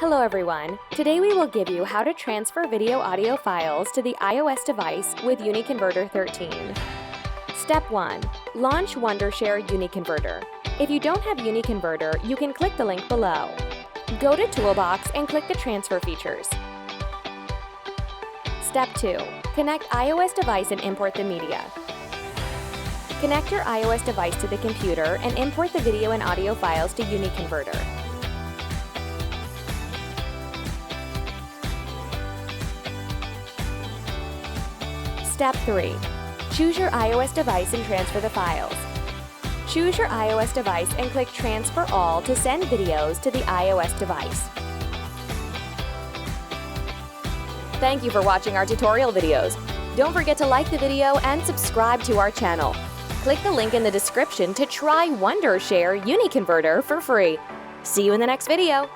Hello everyone! Today we will give you how to transfer video audio files to the iOS device with UniConverter 13. Step 1. Launch Wondershare UniConverter. If you don't have UniConverter, you can click the link below. Go to Toolbox and click the Transfer features. Step 2. Connect iOS device and import the media. Connect your iOS device to the computer and import the video and audio files to UniConverter. Step 3. Choose your iOS device and transfer the files. Choose your iOS device and click Transfer All to send videos to the iOS device. Thank you for watching our tutorial videos. Don't forget to like the video and subscribe to our channel. Click the link in the description to try Wondershare UniConverter for free. See you in the next video.